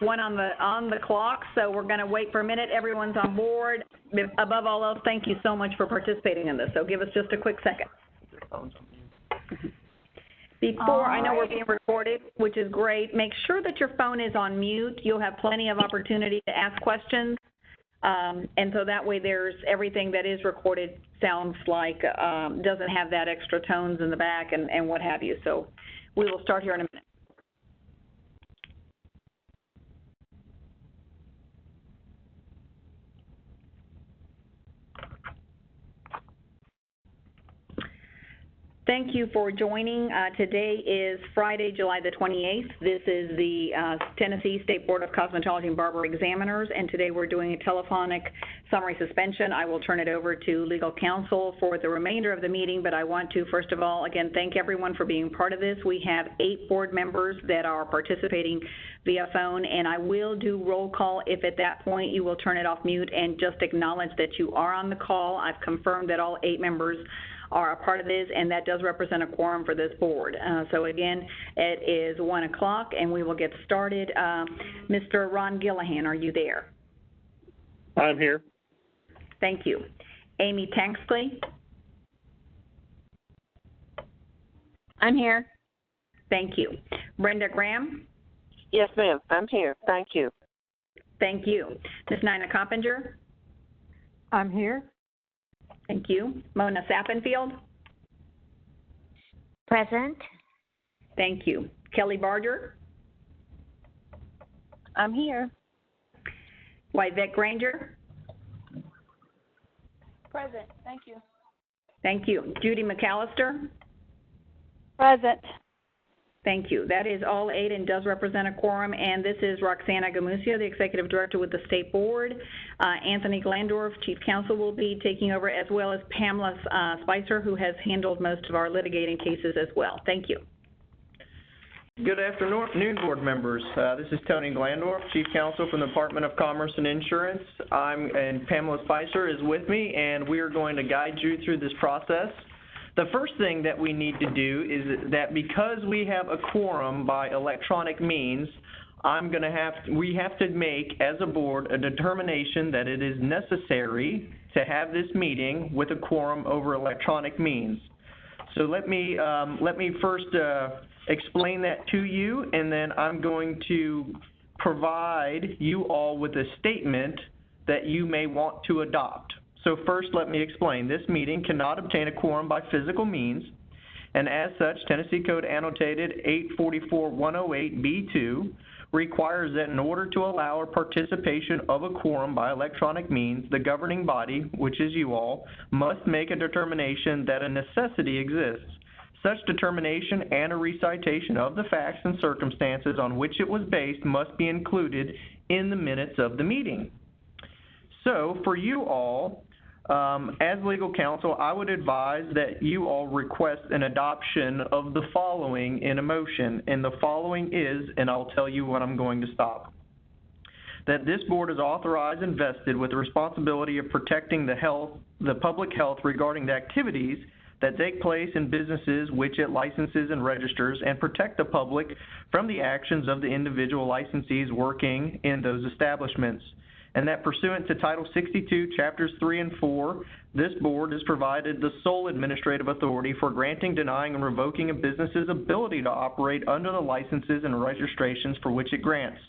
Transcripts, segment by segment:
one on the clock, so we're going to wait for a minute. Everyone's on board. Above all else, thank you so much for participating in this. So give us just a quick second. Before, I know we're being recorded, which is great. Make sure that your phone is on mute. You'll have plenty of opportunity to ask questions. And so that way there's everything that is recorded sounds like, doesn't have that extra tones in the back and what have you. So we will start here in a minute. Thank you for joining. Today is Friday, July the 28th. This is the Tennessee State Board of Cosmetology and Barber Examiners, and today we're doing a telephonic summary suspension. I will turn it over to legal counsel for the remainder of the meeting, but I want to, first of all, again, thank everyone for being part of this. We have 8 board members that are participating via phone, and I will do roll call if at that point you will turn it off mute and just acknowledge that you are on the call. I've confirmed that all 8 members are a part of this, and that does represent a quorum for this board. So again, it is 1 o'clock, and we will get started. Mr. Ron Gillihan, are you there? I'm here. Thank you. Amy Tanksley? I'm here. Thank you. Brenda Graham? Yes, ma'am. I'm here. Thank you. Thank you. Ms. Nina Coppinger? I'm here. Thank you. Mona Sappenfield? Present. Thank you. Kelly Barger? I'm here. Yvette Granger? Present. Thank you. Thank you. Judy McAllister? Present. Thank you. That is all 8 and does represent a quorum. And this is Roxana Gamusia, the Executive Director with the State Board. Anthony Glandorf, Chief Counsel, will be taking over, as well as Pamela Spicer, who has handled most of our litigating cases as well. Thank you. Good afternoon, board members. This is Tony Glandorf, Chief Counsel from the Department of Commerce and Insurance. And Pamela Spicer is with me, and we are going to guide you through this process. The first thing that we need to do is that because we have a quorum by electronic means, we have to make, as a board, a determination that it is necessary to have this meeting with a quorum over electronic means. So let me first explain that to you, and then I'm going to provide you all with a statement that you may want to adopt. So first, let me explain. This meeting cannot obtain a quorum by physical means, and as such, Tennessee Code Annotated 844-108B2 requires that in order to allow a participation of a quorum by electronic means, the governing body, which is you all, must make a determination that a necessity exists. Such determination and a recitation of the facts and circumstances on which it was based must be included in the minutes of the meeting. So, for you all, as legal counsel, I would advise that you all request an adoption of the following in a motion, and the following is, and I'll tell you when I'm going to stop, that this board is authorized and vested with the responsibility of protecting the public health regarding the activities that take place in businesses which it licenses and registers, and protect the public from the actions of the individual licensees working in those establishments. And that pursuant to Title 62, Chapters 3 and 4, this board is provided the sole administrative authority for granting, denying, and revoking a business's ability to operate under the licenses and registrations for which it grants.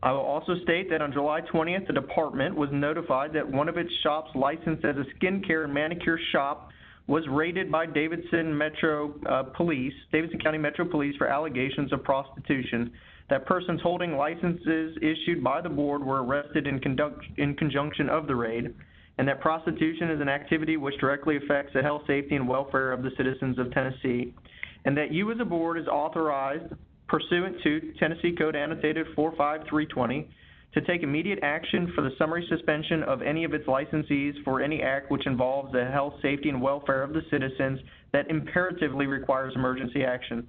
I will also state that on July 20th, the department was notified that one of its shops licensed as a skincare and manicure shop was raided by Davidson County Metro Police for allegations of prostitution. That persons holding licenses issued by the board were arrested in conjunction of the raid, and that prostitution is an activity which directly affects the health, safety, and welfare of the citizens of Tennessee, and that you as a board is authorized, pursuant to Tennessee Code Annotated 45320, to take immediate action for the summary suspension of any of its licensees for any act which involves the health, safety, and welfare of the citizens that imperatively requires emergency action.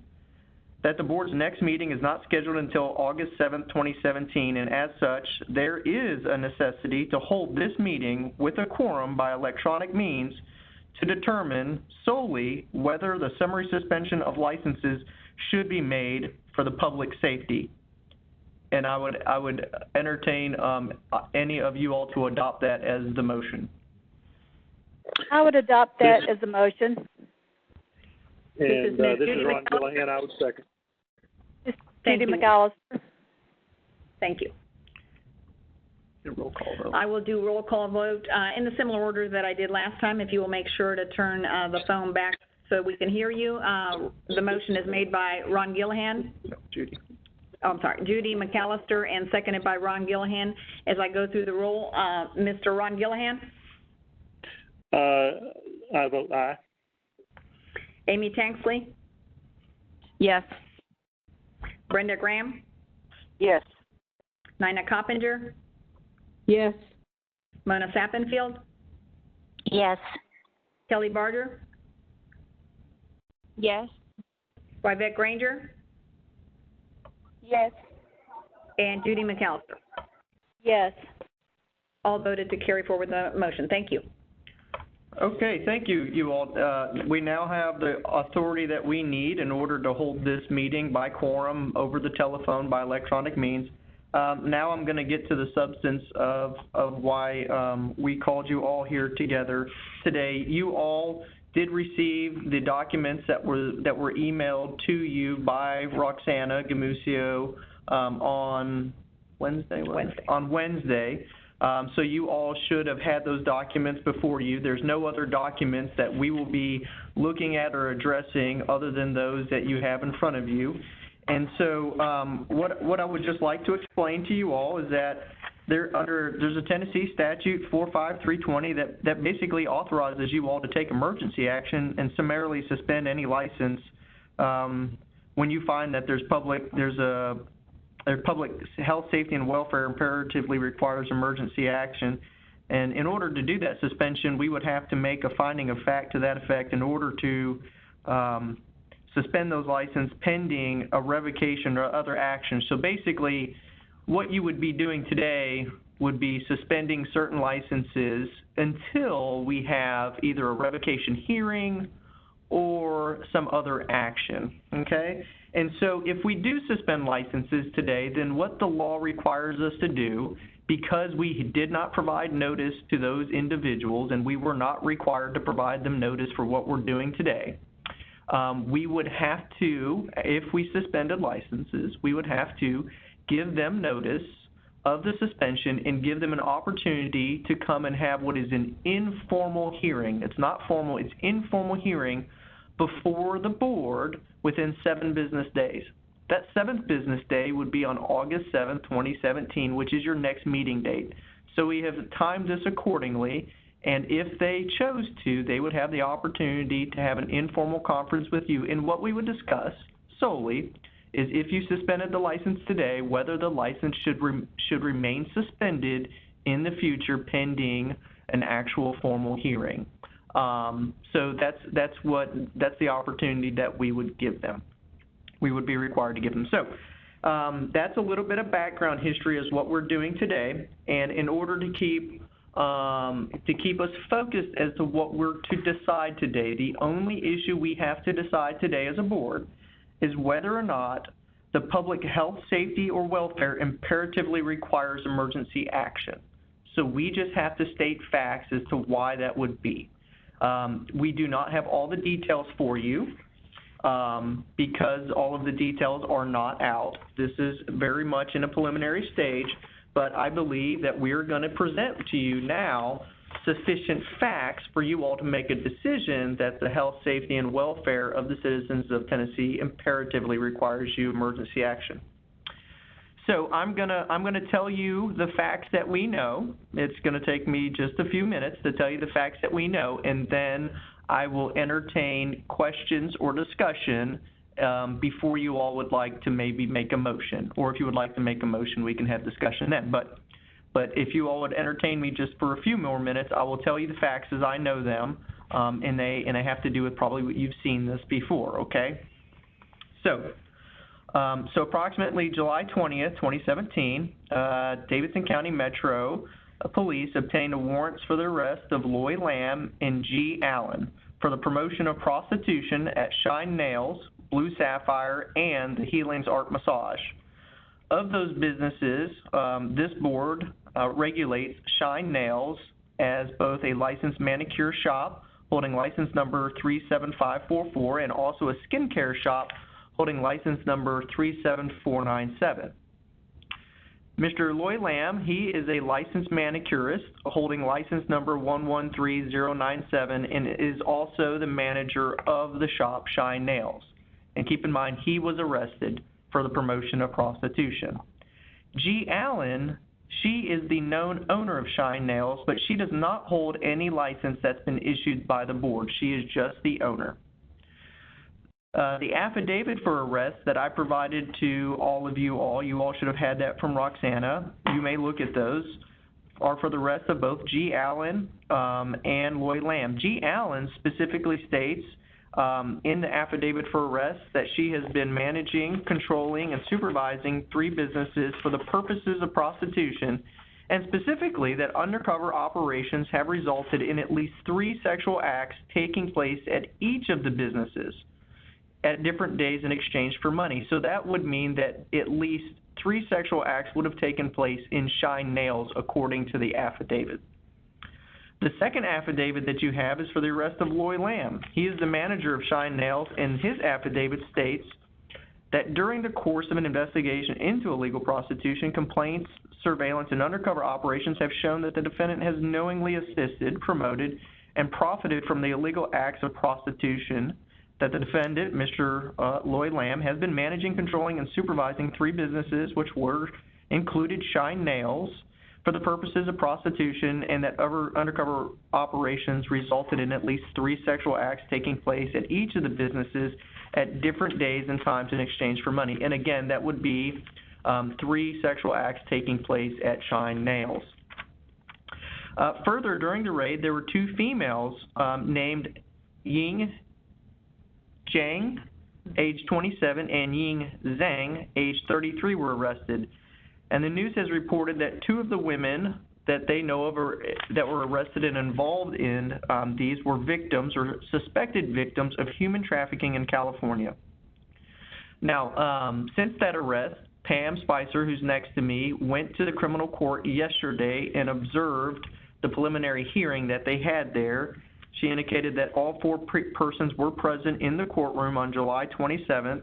That the board's next meeting is not scheduled until August 7th, 2017, and as such, there is a necessity to hold this meeting with a quorum by electronic means to determine solely whether the summary suspension of licenses should be made for the public safety. and I would entertain any of you all to adopt that as the motion. I would adopt that as a motion. And Ms. this Judy is Ron McCullough. Gillihan. I would second. It's Thank Judy you. McAllister. Thank you. Roll call vote. I will do roll call vote in the similar order that I did last time. If you will make sure to turn the phone back so we can hear you. The motion is made by Ron Gillihan. No, Judy. Oh, I'm sorry, Judy McAllister, and seconded by Ron Gillihan. As I go through the roll, Mr. Ron Gillihan, I vote aye. Amy Tanksley, Yes. Brenda Graham, Yes. Nina Coppinger, Yes. Mona Sappenfield, Yes. Kelly Barger, Yes. Yvette Granger, Yes. and Judy McAllister. Yes. All voted to carry forward the motion. Thank you. Okay, thank you, you all. We now have the authority that we need in order to hold this meeting by quorum over the telephone by electronic means. Now I'm going to get to the substance of why we called you all here together today. You all did receive the documents that were emailed to you by Roxana Gamusio on Wednesday. On Wednesday. So you all should have had those documents before you. There's no other documents that we will be looking at or addressing other than those that you have in front of you. And so what I would just like to explain to you all is that there's a Tennessee statute 45320 that basically authorizes you all to take emergency action and summarily suspend any license when you find that there's public health, safety, and welfare imperatively requires emergency action. And in order to do that suspension, we would have to make a finding of fact to that effect in order to suspend those licenses pending a revocation or other action. So basically, what you would be doing today would be suspending certain licenses until we have either a revocation hearing or some other action, okay? And so if we do suspend licenses today, then what the law requires us to do, because we did not provide notice to those individuals and we were not required to provide them notice for what we're doing today, we would have to, if we suspended licenses, we would have to give them notice of the suspension and give them an opportunity to come and have what is an informal hearing. It's not formal, it's informal hearing before the board within 7 business days. That 7th business day would be on August 7th, 2017, which is your next meeting date. So we have timed this accordingly, and if they chose to, they would have the opportunity to have an informal conference with you. And what we would discuss solely is if you suspended the license today, whether the license should remain suspended in the future pending an actual formal hearing. So that's the opportunity that we would give them. We would be required to give them. So that's a little bit of background history as what we're doing today. And in order to keep us focused as to what we're to decide today, the only issue we have to decide today as a board is whether or not the public health, safety, or welfare imperatively requires emergency action. So we just have to state facts as to why that would be. We do not have all the details for you because all of the details are not out. This is very much in a preliminary stage, but I believe that we're going to present to you now sufficient facts for you all to make a decision that the health, safety, and welfare of the citizens of Tennessee imperatively requires you emergency action. So I'm gonna tell you the facts that we know. It's going to take me just a few minutes to tell you the facts that we know, and then I will entertain questions or discussion before you all would like to maybe make a motion. Or if you would like to make a motion, we can have discussion then. But if you all would entertain me just for a few more minutes, I will tell you the facts as I know them, and they have to do with probably what you've seen this before, okay? So approximately July 20th, 2017, Davidson County Metro Police obtained warrants for the arrest of Loy Lamb and G. Allen for the promotion of prostitution at Shine Nails, Blue Sapphire, and the Healings Art Massage. Of those businesses, this board regulates Shine Nails as both a licensed manicure shop holding license number 37544 and also a skincare shop holding license number 37497. Mr. Loy Lamb, he is a licensed manicurist holding license number 113097 and is also the manager of the shop Shine Nails. And keep in mind, he was arrested for the promotion of prostitution. G. Allen, she is the known owner of Shine Nails, but she does not hold any license that's been issued by the board. She is just the owner. The affidavit for arrest that I provided to all of you all should have had that from Roxana. You may look at those, are for the arrest of both G. Allen and Loy Lamb. G. Allen specifically states in the affidavit for arrest that she has been managing, controlling, and supervising 3 businesses for the purposes of prostitution, and specifically that undercover operations have resulted in at least 3 sexual acts taking place at each of the businesses at different days in exchange for money. So that would mean that at least 3 sexual acts would have taken place in Shine Nails according to the affidavit. The second affidavit that you have is for the arrest of Loy Lamb. He is the manager of Shine Nails, and his affidavit states that during the course of an investigation into illegal prostitution, complaints, surveillance, and undercover operations have shown that the defendant has knowingly assisted, promoted, and profited from the illegal acts of prostitution, that the defendant, Mr. Loy Lamb, has been managing, controlling, and supervising 3 businesses, which included Shine Nails, for the purposes of prostitution, and that other undercover operations resulted in at least 3 sexual acts taking place at each of the businesses at different days and times in exchange for money. And again, that would be 3 sexual acts taking place at Shine Nails. Further, during the raid, there were 2 females named Ying Zhang, age 27, and Ying Zhang, age 33, were arrested. And the news has reported that 2 of the women that they know of that were arrested and involved in these were victims or suspected victims of human trafficking in California. Now, since that arrest, Pam Spicer, who's next to me, went to the criminal court yesterday and observed the preliminary hearing that they had there. She indicated that all 4 persons were present in the courtroom on July 27th.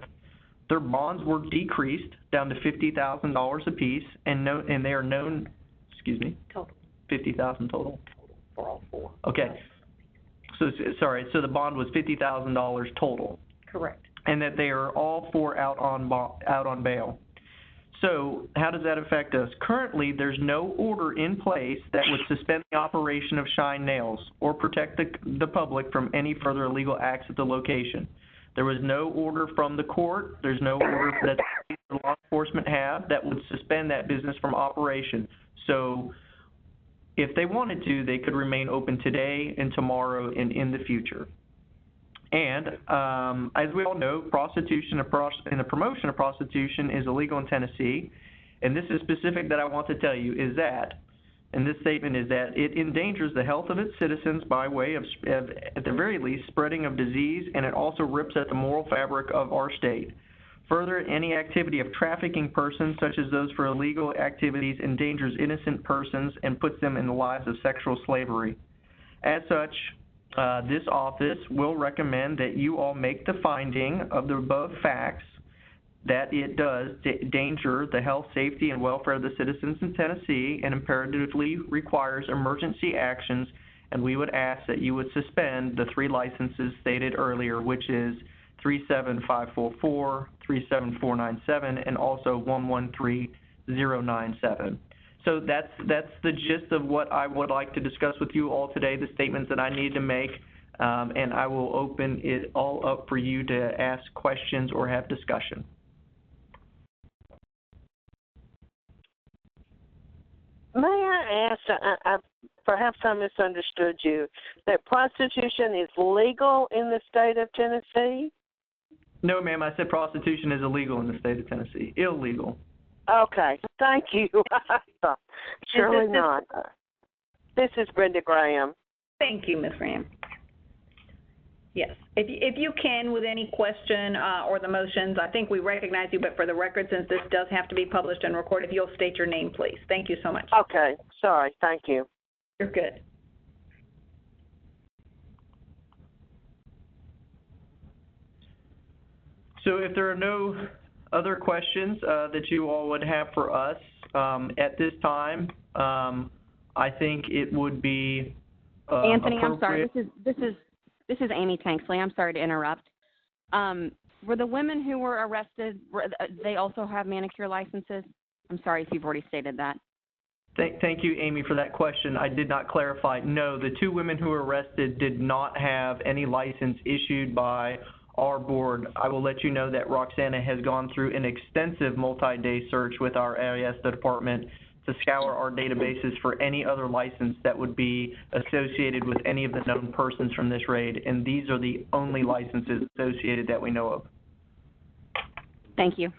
Their bonds were decreased down to $50,000 apiece, and they are known. Excuse me. Total. $50,000 total. For all 4. Okay. So sorry. So the bond was $50,000 total. Correct. And that they are all 4 out on bail. So how does that affect us? Currently, there's no order in place that would suspend the operation of Shine Nails or protect the public from any further illegal acts at the location. There was no order from the court. There's no order that the law enforcement have that would suspend that business from operation. So if they wanted to, they could remain open today and tomorrow and in the future. And as we all know, prostitution and the promotion of prostitution is illegal in Tennessee. And this is specific that I want to tell you is that, and this statement is that it endangers the health of its citizens by way of, at the very least, spreading of disease, and it also rips at the moral fabric of our state. Further, any activity of trafficking persons, such as those for illegal activities, endangers innocent persons and puts them in the lives of sexual slavery. As such, this office will recommend that you all make the finding of the above facts that it does danger the health, safety, and welfare of the citizens in Tennessee and imperatively requires emergency actions, and we would ask that you would suspend the 3 licenses stated earlier, which is 37544, 37497, and also 113097. So that's the gist of what I would like to discuss with you all today, the statements that I need to make, and I will open it all up for you to ask questions or have discussion. May I ask, perhaps I misunderstood you, that prostitution is legal in the state of Tennessee? No, ma'am, I said prostitution is illegal in the state of Tennessee. Illegal. Okay, thank you. Surely not. This is Brenda Graham. Thank you, Ms. Graham. Yes. If you can, with any question or the motions, I think we recognize you, but for the record, since this does have to be published and recorded, if you'll state your name, please. Thank you so much. Okay, sorry, thank you. You're good. So if there are no other questions that you all would have for us at this time, I think it would be Anthony, I'm sorry. appropriate. This is Amy Tanksley. I'm sorry to interrupt. Were the women who were arrested, they also have manicure licenses? I'm sorry if you've already stated that. Thank you, Amy, for that question. I did not clarify. No, the two women who were arrested did not have any license issued by our board. I will let you know that Roxana has gone through an extensive multi-day search with our AIS department to scour our databases for any other license that would be associated with any of the known persons from this raid, and these are the only licenses associated that we know of. Thank you.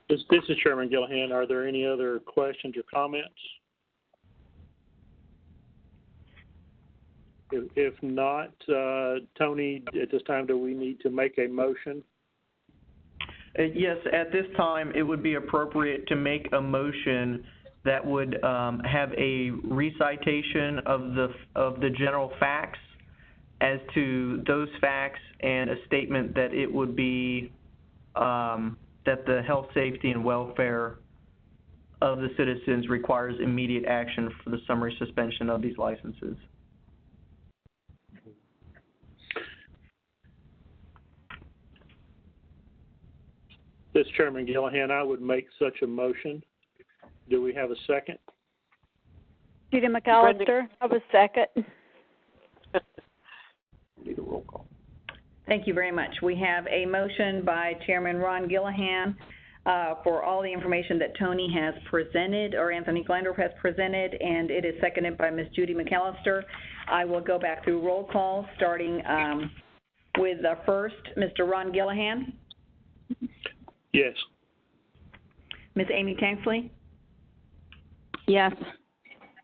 This is Chairman Gillahan. Are there any other questions or comments? If not, Tony, at this time, do we need to make a motion? Yes, at this time, it would be appropriate to make a motion that would have a recitation of the general facts as to those facts and a statement that it would be that the health, safety, and welfare of the citizens requires immediate action for the summary suspension of these licenses. This is Chairman Gillahan. I would make such a motion. Do we have a second? Judy McAllister, I was second. Need a roll call. Thank you very much. We have a motion by Chairman Ron Gillahan for all the information that Tony has presented, or Anthony Glandorf has presented, and it is seconded by Ms. Judy McAllister. I will go back through roll call, starting with first, Mr. Ron Gillahan. Yes. Ms. Amy Tanksley. Yes.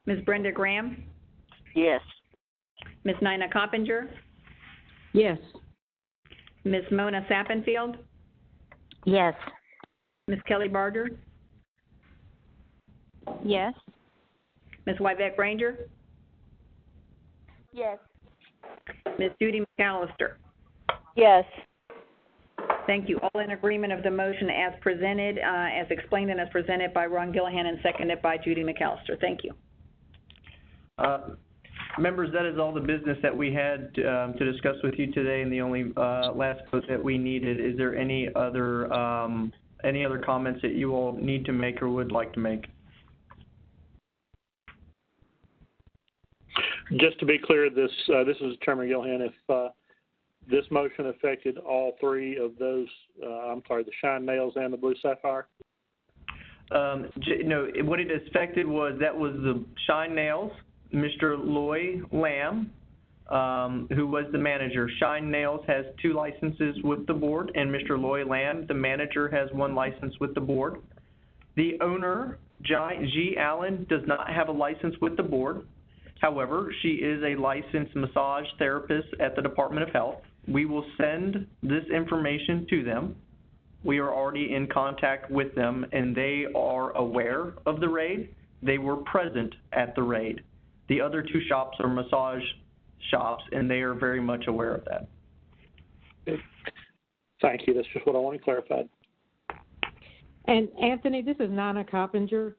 Ms. Brenda Graham. Yes. Ms. Nina Coppinger. Yes. Ms. Mona Sappenfield. Yes. Ms. Kelly Barger. Yes. Ms. Wybeck Ranger. Yes. Ms. Judy McAllister. Yes. Thank you. All in agreement of the motion as presented, as explained and as presented by Ron Gillahan and seconded by Judy McAllister. Thank you. Members, that is all the business that we had to discuss with you today, and the only last vote that we needed. Is there any other comments that you all need to make or would like to make? Just to be clear, this is Chairman Gillahan. If this motion affected all three of those, the Shine Nails and the Blue Sapphire? No, what it affected was the Shine Nails, Mr. Loy Lamb, who was the manager. Shine Nails has 2 licenses with the board, and Mr. Loy Lamb, the manager, has 1 license with the board. The owner, G. Allen, does not have a license with the board. However, she is a licensed massage therapist at the Department of Health. We will send this information to them. We are already in contact with them, and they are aware of the raid. They were present at the raid. The other 2 shops are massage shops, and they are very much aware of that. Thank you. That's just what I want to clarify. And Anthony, this is Nina Coppinger,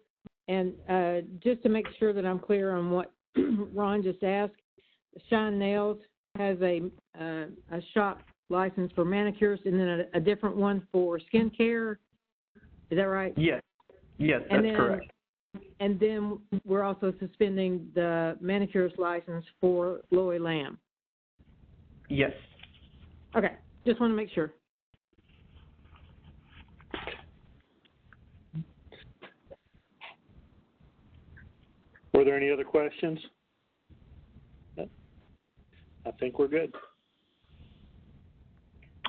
and just to make sure that I'm clear on what Ron just asked, Shine Nails has a shop license for manicures and then a different one for skincare. Is that right? Yes, that's correct. And then we're also suspending the manicurist license for Loy Lamb. Yes. Okay, just want to make sure. Were there any other questions? I think we're good.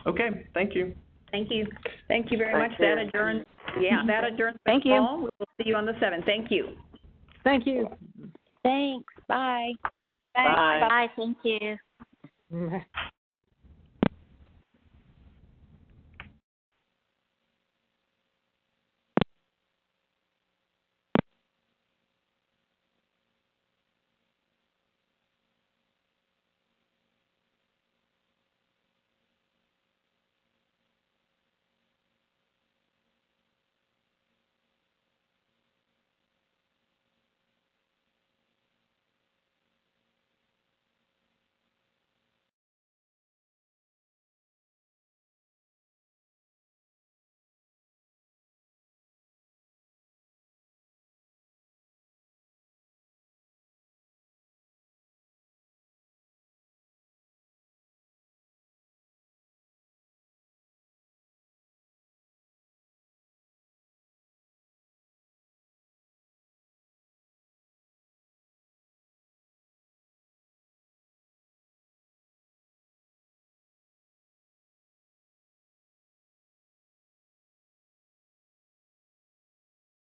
Okay, thank you. Thank you. Thank you very much. That adjourns. Yeah, that adjourns. Thank you. We will see you on the 7th. Thank you. Thank you. Thanks. Bye. Bye. Bye. Thank you. Bye.